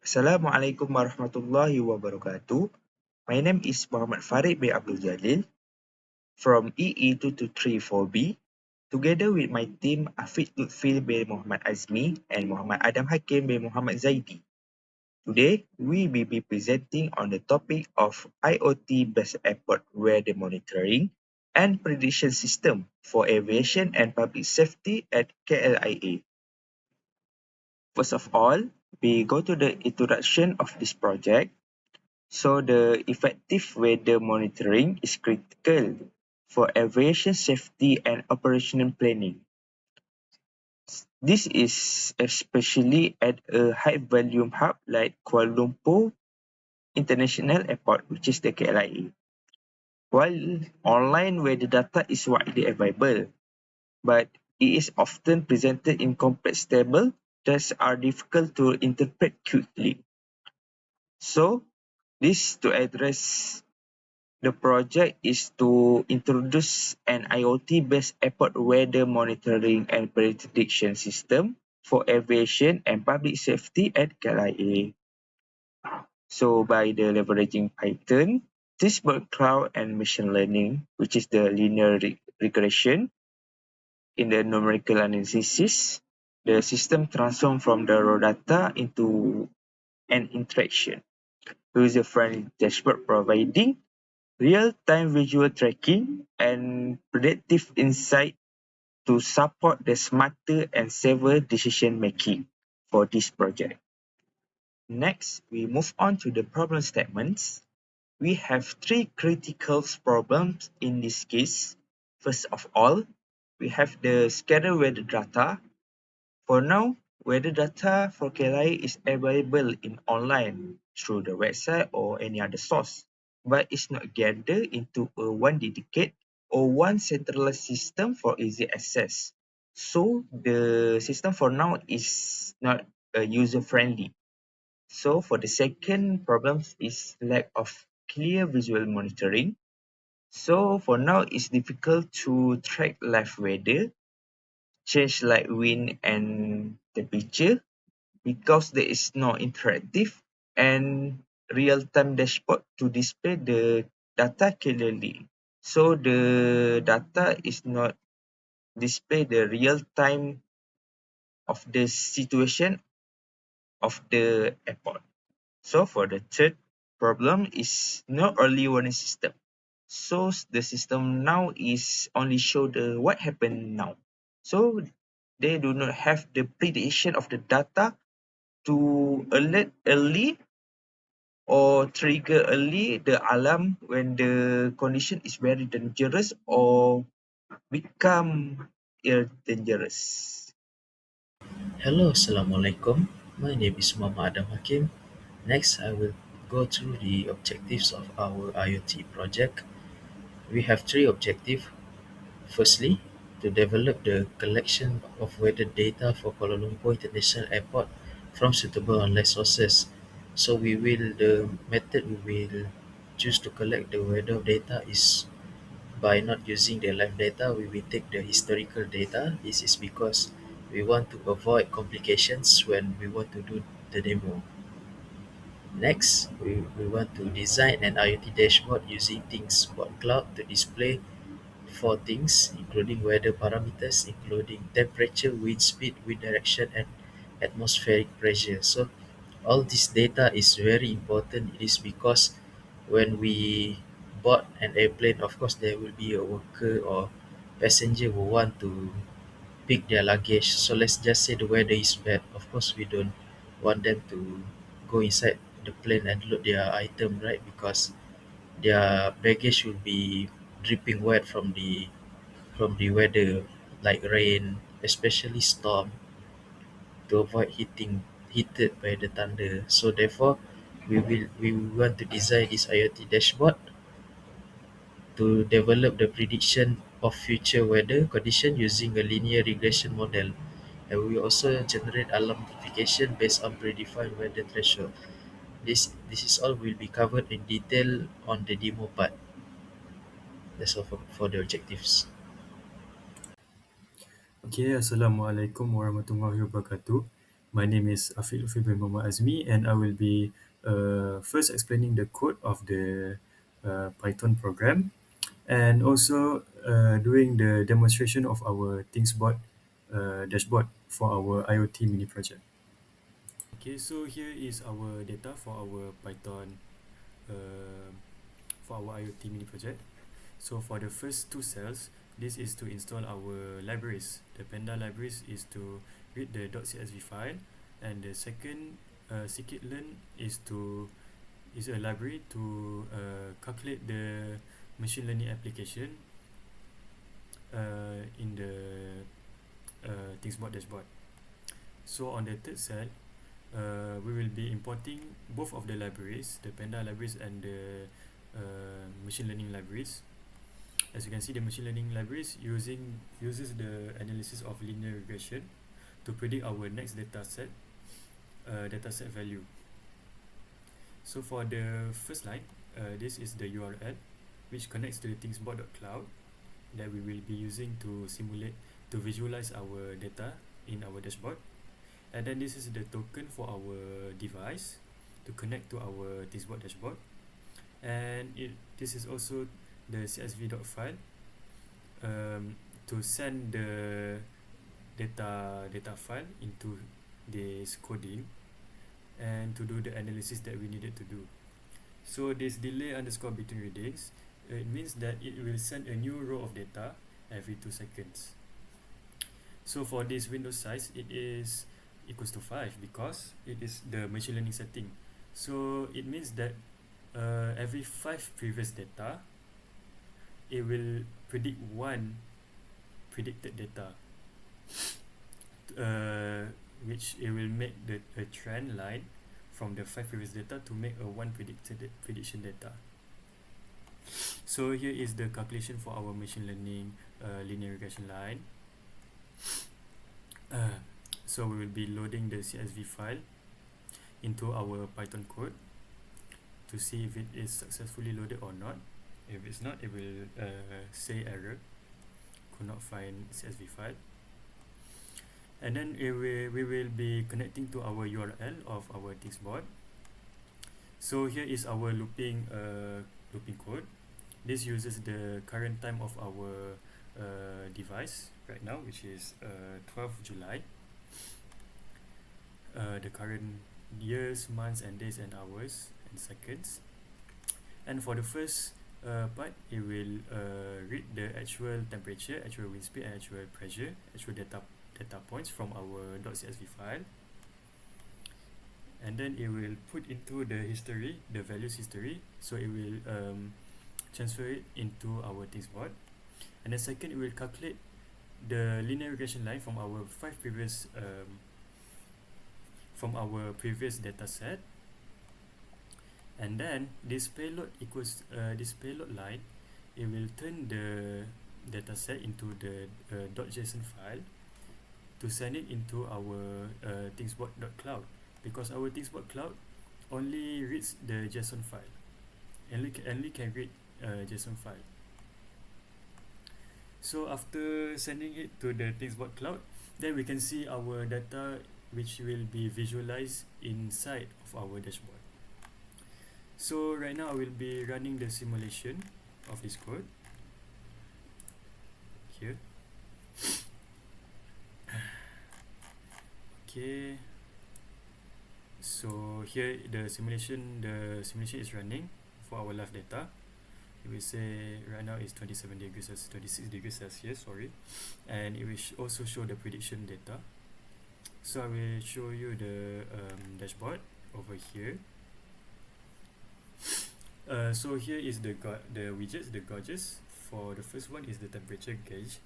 Assalamualaikum warahmatullahi wabarakatuh. My name is Muhammad FARID bin Abdul Jalil from EE223-4B. Together with my team AFIQ LUTHFIL bin Muhammad AZMI and Muhammad Adam HAKIM bin Muhammad ZAIDI. Today, we will be presenting on the topic of IoT-based airport weather monitoring and prediction system for aviation and public safety at KLIA. First of all, we go to the introduction of this project. So the effective weather monitoring is critical for aviation safety and operational planning. This is especially at a high volume hub like Kuala Lumpur International Airport, which is the KLIA. While online weather data is widely available, but it is often presented in complex tables that are difficult to interpret quickly. So this to address the project is to introduce an IoT-based airport weather monitoring and prediction system for aviation and public safety at KLIA. So by the leveraging Python, disparate cloud and machine learning, which is the linear regression in the numerical analysis, the system transforms from the raw data into an interaction. User-friendly dashboard providing real-time visual tracking and predictive insight to support the smarter and safer decision-making for this project. Next, we move on to the problem statements. We have three critical problems in this case. First of all, we have the scheduled weather data. For now, weather data for KLIA is available in online through the website or any other source, but it's not gathered into a one dedicated or one centralized system for easy access. So the system for now is not user-friendly. So for the second problem is lack of clear visual monitoring. So for now, it's difficult to track live weather, change like wind and temperature because there is no interactive and real-time dashboard to display the data clearly. So the data is not display the real time of the situation of the airport. So for the third problem is no early warning system. So the system now is only show the what happened now. So they do not have the prediction of the data to alert early or trigger early the alarm when the condition is very dangerous or become dangerous. Hello, Assalamualaikum. My name is Muhammad Adam Hakim. Next, I will go through the objectives of our IoT project. We have three objectives. Firstly, to develop the collection of weather data for Kuala Lumpur International Airport from suitable online sources. So the method we will choose to collect the weather data is by not using the live data, we will take the historical data. This is because we want to avoid complications when we want to do the demo. Next, we want to design an IoT dashboard using ThinkSpot Cloud to display four things, including weather parameters, including temperature, wind speed, wind direction, and atmospheric pressure. So all this data is very important. It is because when we board an airplane, of course there will be a worker or passenger who want to pick their luggage. So let's just say the weather is bad. Of course we don't want them to go inside the plane and load their item, right? Because their baggage will be dripping wet from the weather, like rain, especially storm, to avoid heated by the thunder. So therefore, we want to design this IoT dashboard to develop the prediction of future weather condition using a linear regression model. And we also generate alarm notification based on predefined weather threshold. This is all will be covered in detail on the demo part. That's all for the objectives. Okay, Assalamualaikum warahmatullahi wabarakatuh. My name is LUTHFIL bin Muhammad Azmi, and I will be first explaining the code of the Python program, and also doing the demonstration of our ThingsBot dashboard for our IoT mini project. Okay, so here is our data for our Python uh, for our IoT mini project. So for the first two cells, this is to install our libraries. The Panda libraries is to read the .csv file, and the second scikit-learn is a library to calculate the machine learning application in the ThingsBot dashboard. So on the third cell, we will be importing both of the libraries, the Panda libraries and the machine learning libraries. As you can see, the machine learning libraries uses the analysis of linear regression to predict our next dataset value. So for the first line, this is the URL which connects to the thingsbot.cloud that we will be using to visualize our data in our dashboard. And then this is the token for our device to connect to our thingsbot dashboard. And this is also the csv.file to send the data file into this coding and to do the analysis that we needed to do. So this delay underscore between readings, it means that it will send a new row of data every 2 seconds. So for this window size, it is equals to 5 because it is the machine learning setting. So it means that every 5 previous data, it will predict one predicted data, which it will make a trend line from the 5 previous data to make a one prediction data. So here is the calculation for our machine learning linear regression line. So we will be loading the CSV file into our Python code to see if it is successfully loaded or not. If it's not, it will say error, could not find CSV file. And then we will be connecting to our URL of our ThingsBot. So here is our looping code. This uses the current time of our device right now, which is 12 July. The current years, months, and days, and hours, and seconds. And for the first part, it will read the actual temperature, actual wind speed, and actual pressure, actual data points from our .csv file. And then it will put into the history, the values history. So it will transfer it into our ThingsBot. And then second, it will calculate the linear regression line from our previous data set. And then this payload line, it will turn the data set into the .json file to send it into our thingsbot.cloud, because our thingsbot cloud only reads the JSON file, only can read JSON file. So after sending it to the thingsbot cloud, then we can see our data, which will be visualized inside of our dashboard. So right now I will be running the simulation of this code here. Okay, so here the simulation is running for our live data. It will say right now is 26 degrees Celsius, sorry, and it will also show the prediction data. So I will show you the dashboard over here. So here is the widgets, the gauges. For the first one is the temperature gauge,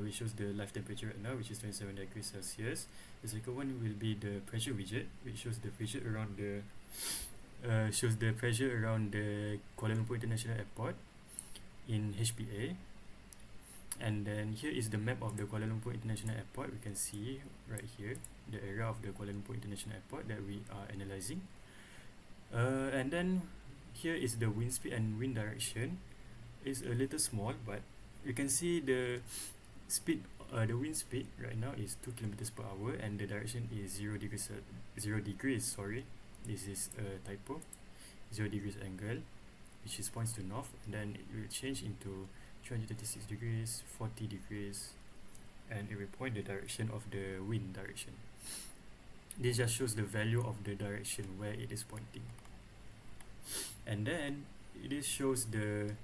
which shows the live temperature right now, which is 27 degrees Celsius. The second one will be the pressure widget, which shows the pressure around the Kuala Lumpur International Airport in HPA. And then here is the map of the Kuala Lumpur International Airport. We can see right here the area of the Kuala Lumpur International Airport that we are analyzing. And then here is the wind speed and wind direction. It's a little small, but you can see the speed the wind speed right now is 2 kilometers per hour, and the direction is 0 degrees. Sorry, this is a typo. 0 degrees angle, which is points to north, and then it will change into 336 degrees, 40 degrees, and it will point the direction of the wind direction. This just shows the value of the direction where it is pointing. And then it shows the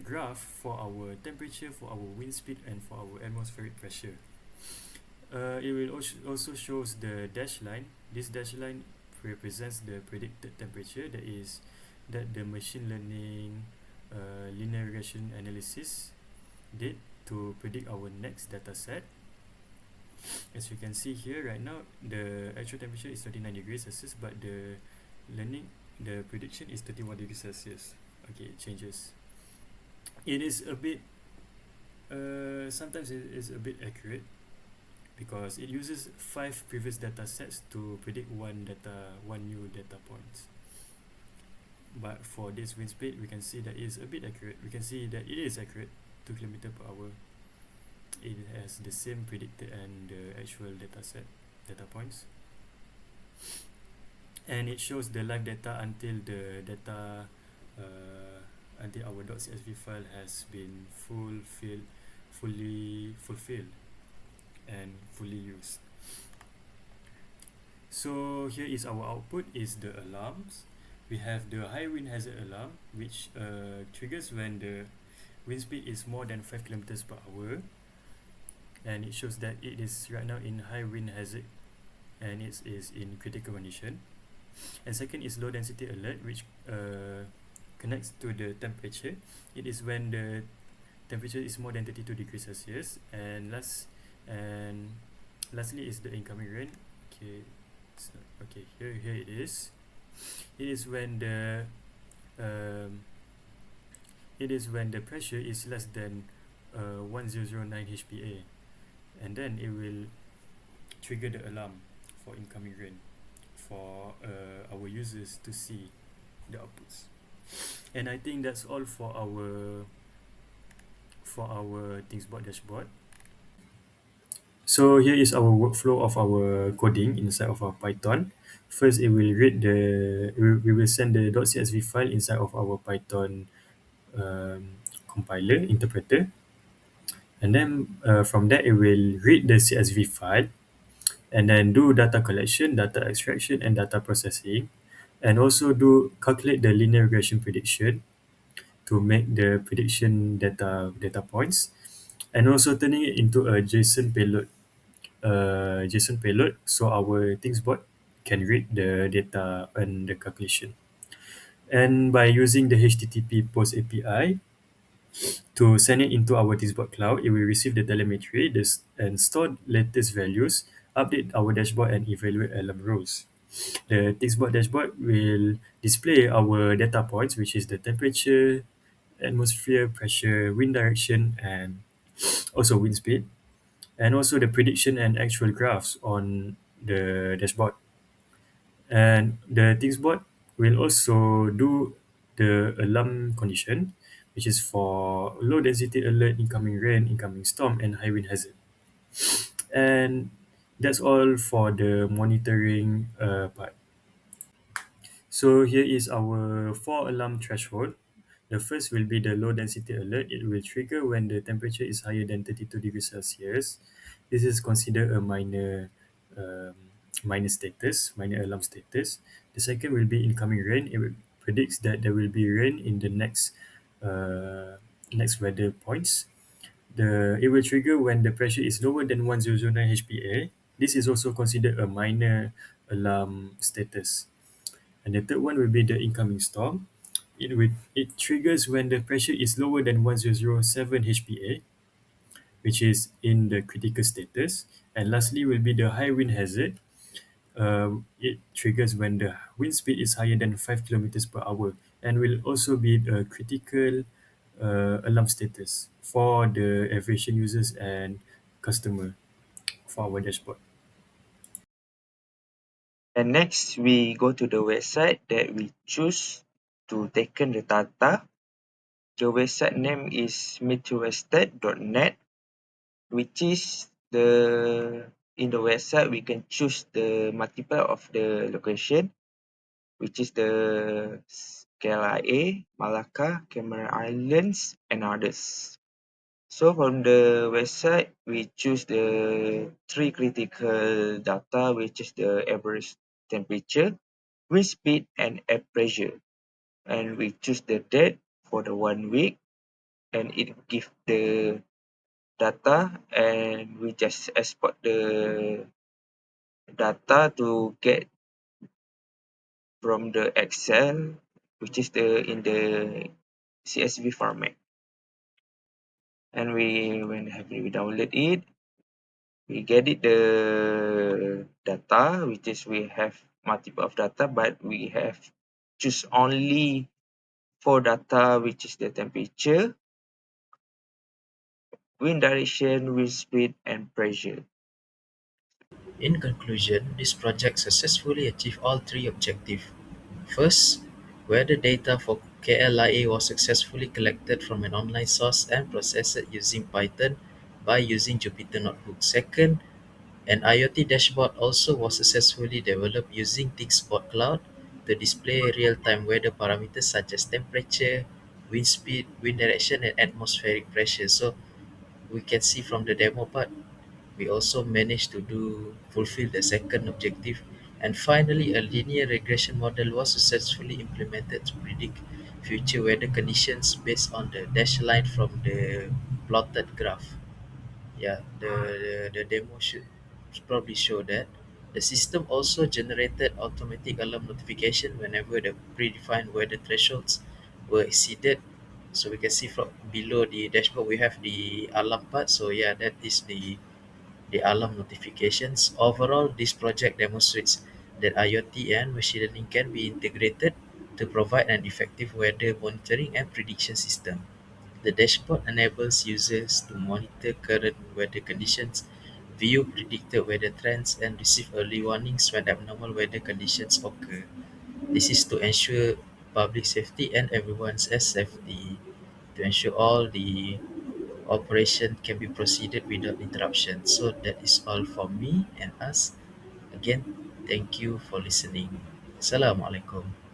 graph for our temperature, for our wind speed, and for our atmospheric pressure. It will also shows the dash line. This dash line represents the predicted temperature, that the machine learning linear regression analysis did to predict our next data set. As you can see here right now, the actual temperature is 39 degrees Celsius, but the prediction is 31 degrees Celsius. Okay, it changes. It is a bit sometimes it is a bit accurate, because it uses 5 previous data sets to predict one new data points. But for this wind speed, we can see that it is a bit accurate. We can see that it is accurate, 2 km per hour. It has the same predicted and the actual data points. And it shows the live data until the data until our .csv file has been fully fulfilled and fully used. So here is our output, is the alarms. We have the high wind hazard alarm, which triggers when the wind speed is more than 5 kilometers per hour, and it shows that it is right now in high wind hazard and it is in critical condition. And second is low density alert, which connects to the temperature. It is when the temperature is more than 32 degrees Celsius. And lastly is the incoming rain. Okay, here it is. It is when the pressure is less than 1009 HPA, and then it will trigger the alarm for incoming rain for our users to see the outputs. And I think that's all for our ThingsBot dashboard. So here is our workflow of our coding inside of our Python. First, it will read we will send the .csv file inside of our Python compiler interpreter, and then from that it will read the CSV file, and then do data collection, data extraction, and data processing, and also do calculate the linear regression prediction to make the prediction data points, and also turning it into a JSON payload, so our ThingsBot can read the data and the calculation. And by using the HTTP POST API to send it into our ThingsBot cloud, it will receive the telemetry and store latest values, update our dashboard, and evaluate alarm rows. The ThingsBot dashboard will display our data points, which is the temperature, atmosphere pressure, wind direction, and also wind speed, and also the prediction and actual graphs on the dashboard. And the ThingsBot will also do the alarm condition, which is for low density alert, incoming rain, incoming storm, and high wind hazard. And that's all for the monitoring part. So here is our 4 alarm threshold. The first will be the low density alert. It will trigger when the temperature is higher than 32 degrees Celsius. This is considered a minor status, minor alarm status. The second will be incoming rain. It predicts that there will be rain in the next weather points. It will trigger when the pressure is lower than 1009 HPA. This is also considered a minor alarm status. And the third one will be the incoming storm. It triggers when the pressure is lower than 1007 HPA, which is in the critical status. And lastly will be the high wind hazard. It triggers when the wind speed is higher than 5 kilometers per hour, and will also be a critical alarm status for the aviation users and customer for our dashboard. And next, we go to the website that we choose to take in the data. The website name is meteorstat.net. which is in the website we can choose the multiple of the location, which is the KLIA, Malacca, Cameron Islands, and others. So from the website, we choose the three critical data, which is the average temperature, wind speed, and air pressure. And we choose the date for the 1 week, and it gives the data, and we just export the data to get from the Excel, which is in the CSV format. And when we download it, we get it the data, which is we have multiple of data, but we have choose only four data, which is the temperature, wind direction, wind speed, and pressure. In conclusion, this project successfully achieved all three objectives. First, weather data for KLIA was successfully collected from an online source and processed using Python by using Jupyter Notebook. Second, an IoT dashboard also was successfully developed using ThinkSpot Cloud to display real-time weather parameters such as temperature, wind speed, wind direction, and atmospheric pressure. So we can see from the demo part, we also managed to fulfill the second objective. And finally, a linear regression model was successfully implemented to predict future weather conditions based on the dashed line from the plotted graph. Yeah, the demo should probably show that. The system also generated automatic alarm notification whenever the predefined weather thresholds were exceeded. So we can see from below the dashboard we have the alarm part. So yeah, that is the alarm notifications. Overall, this project demonstrates that IoT and machine learning can be integrated to provide an effective weather monitoring and prediction system. The dashboard enables users to monitor current weather conditions, view predicted weather trends, and receive early warnings when abnormal weather conditions occur. This is to ensure public safety and everyone's safety, to ensure all the operation can be proceeded without interruption. So that is all from me and us. Again, thank you for listening. Assalamualaikum.